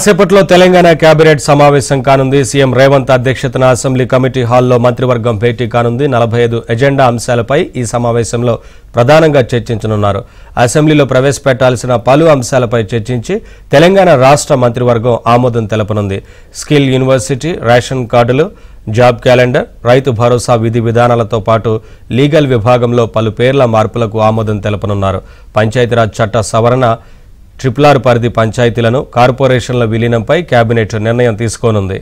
కాసేపట్లో తెలంగాణ కేబినెట్ సమావేశం కానుంది. సీఎం రేవంత్ అధ్యక్షతన అసెంబ్లీ కమిటీ హాల్లో మంత్రివర్గం భేటీ కానుంది. 45 ఎజెండా అంశాలపై ఈ సమావేశంలో ప్రధానంగా చర్చించనున్నారు. అసెంబ్లీలో ప్రవేశపెట్టాల్సిన పలు అంశాలపై చర్చించి తెలంగాణ రాష్ట్ర మంత్రివర్గం ఆమోదం తెలపనుంది. స్కిల్ యూనివర్సిటీ, రేషన్ కార్డులు, జాబ్ క్యాలెండర్, రైతు భరోసా విధి విధానాలతో పాటు లీగల్ విభాగంలో పలు పేర్ల మార్పులకు ఆమోదం తెలపనున్నారు. పంచాయతీరాజ్ చట్ట సవరణ, RRR పరిధి పంచాయతీలను కార్పొరేషన్ల విలీనంపై కేబినెట్ నిర్ణయం తీసుకోనుంది.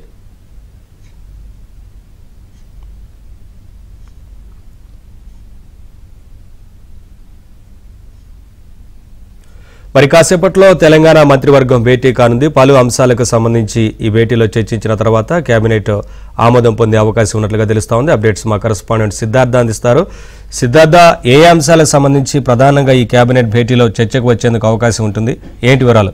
మరి కాసేపట్లో తెలంగాణ మంత్రివర్గం భేటీ కానుంది. పలు అంశాలకు సంబంధించి ఈ భేటీలో చర్చించిన తర్వాత కేబినెట్ ఆమోదం పొందే అవకాశం ఉన్నట్లుగా తెలుస్తోంది. అప్డేట్స్ మా కరెస్పాండెంట్ సిద్ధార్థ అందిస్తారు. సిద్ధార్థ, ఏ అంశాలకు సంబంధించి ప్రధానంగా ఈ కేబినెట్ భేటీలో చర్చకు వచ్చేందుకు అవకాశం ఉంటుంది, ఏంటి వివరాలు?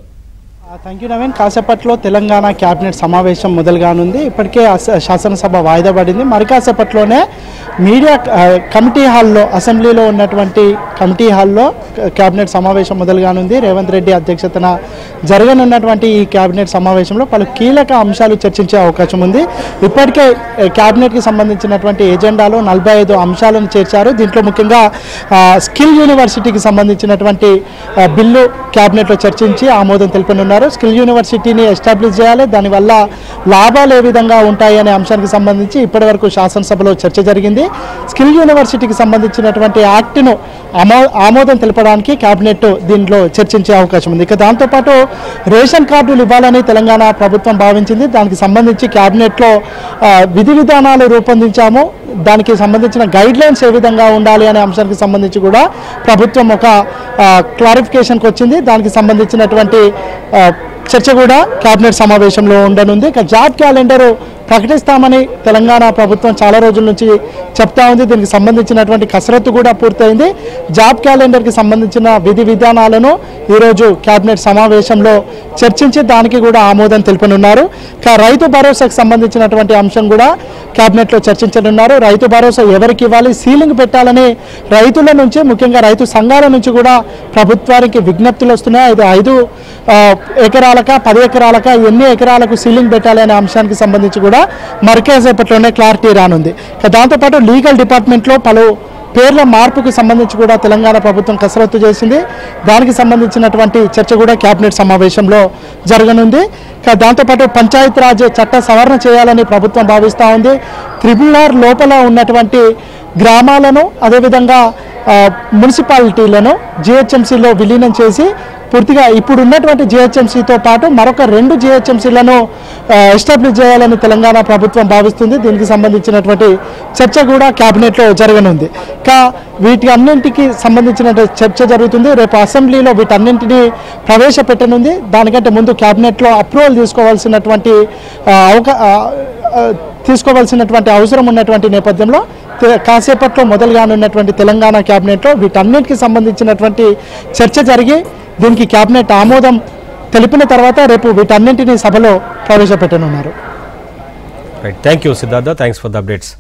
Thank you Naveen. కాసేపట్లో తెలంగాణ కేబినెట్ సమావేశం మొదలుగానుంది. ఇప్పటికే శాసనసభ వాయిదా పడింది. మరి కాసేపట్లోనే మీడియా కమిటీ హాల్లో, అసెంబ్లీలో ఉన్నటువంటి కమిటీ హాల్లో కేబినెట్ సమావేశం మొదలుగానుంది. రేవంత్ రెడ్డి అధ్యక్షతన జరగనున్నటువంటి ఈ కేబినెట్ సమావేశంలో పలు కీలక అంశాలు చర్చించే అవకాశం ఉంది. ఇప్పటికే కేబినెట్కి సంబంధించినటువంటి ఎజెండాలో 45 అంశాలను చేర్చారు. దీంట్లో ముఖ్యంగా స్కిల్ యూనివర్సిటీకి సంబంధించినటువంటి బిల్లు కేబినెట్లో చర్చించి ఆమోదం తెలిపనున్నారు. స్కిల్ యూనివర్సిటీని ఎస్టాబ్లిష్ చేయాలి, దానివల్ల లాభాలు ఏ విధంగా ఉంటాయి అనే అంశానికి సంబంధించి ఇప్పటివరకు శాసనసభలో చర్చ జరిగింది. స్కిల్ యూనివర్సిటీకి సంబంధించినటువంటి యాక్ట్ను ఆమోదం తెలపడానికి కేబినెట్ దీంట్లో చర్చించే అవకాశం ఉంది. ఇక దాంతోపాటు రేషన్ కార్డులు ఇవ్వాలని తెలంగాణ ప్రభుత్వం భావించింది. దానికి సంబంధించి కేబినెట్లో విధి విధానాలు రూపొందించాము. దానికి సంబంధించిన గైడ్ లైన్స్ ఏ విధంగా ఉండాలి అనే అంశానికి సంబంధించి కూడా ప్రభుత్వం ఒక క్లారిఫికేషన్కి వచ్చింది. దానికి సంబంధించినటువంటి చర్చ కూడా కేబినెట్ సమావేశంలో ఉండనుంది. ఇక జాబ్ క్యాలెండర్ ప్రకటిస్తామని తెలంగాణ ప్రభుత్వం చాలా రోజుల నుంచి చెప్తా ఉంది. దీనికి సంబంధించినటువంటి కసరత్తు కూడా పూర్తయింది. జాబ్ క్యాలెండర్కి సంబంధించిన విధి విధానాలను ఈరోజు కేబినెట్ సమావేశంలో చర్చించి దానికి కూడా ఆమోదం తెలుపనున్నారు. ఇక రైతు భరోసాకు సంబంధించినటువంటి అంశం కూడా కేబినెట్లో చర్చించనున్నారు. రైతు భరోసా ఎవరికి ఇవ్వాలి, సీలింగ్ పెట్టాలని రైతుల నుంచి, ముఖ్యంగా రైతు సంఘాల నుంచి కూడా ప్రభుత్వానికి విజ్ఞప్తులు వస్తున్నాయి. ఇది 5 ఎకరాలక 10 ఎకరాలక ఎన్ని ఎకరాలకు సీలింగ్ పెట్టాలి అనే అంశానికి సంబంధించి కూడా మరికాసేపట్లోనే క్లారిటీ రానుంది. దాంతోపాటు లీగల్ డిపార్ట్మెంట్లో పలు పేర్ల మార్పుకు సంబంధించి కూడా తెలంగాణ ప్రభుత్వం కసరత్తు చేసింది. దానికి సంబంధించినటువంటి చర్చ కూడా కేబినెట్ సమావేశంలో జరగనుంది. దాంతోపాటు పంచాయతీరాజ్ చట్ట సవరణ చేయాలని ప్రభుత్వం భావిస్తూ ఉంది. RRR లోపల ఉన్నటువంటి గ్రామాలను, అదేవిధంగా మున్సిపాలిటీలను GHMCలో విలీనం చేసి పూర్తిగా ఇప్పుడు ఉన్నటువంటి GHMCతో పాటు మరొక 2 GHMCలను ఎస్టాబ్లిష్ చేయాలని తెలంగాణ ప్రభుత్వం భావిస్తుంది. దీనికి సంబంధించినటువంటి చర్చ కూడా కేబినెట్లో జరగనుంది. వీటి అన్నింటికి సంబంధించిన చర్చ జరుగుతుంది. రేపు అసెంబ్లీలో వీటన్నింటినీ ప్రవేశపెట్టనుంది. దానికంటే ముందు కేబినెట్లో అప్రూవల్ తీసుకోవాల్సినటువంటి అవసరం ఉన్నటువంటి నేపథ్యంలో కాసేపట్లో మొదలుగానున్నటువంటి తెలంగాణ కేబినెట్లో వీటన్నింటికి సంబంధించినటువంటి చర్చ జరిగి దీనికి కేబినెట్ ఆమోదం తెలిపిన తర్వాత రేపు వీటన్నింటినీ సభలో ప్రవేశపెట్టనున్నారు. Thank you Siddhartha, thanks for the updates.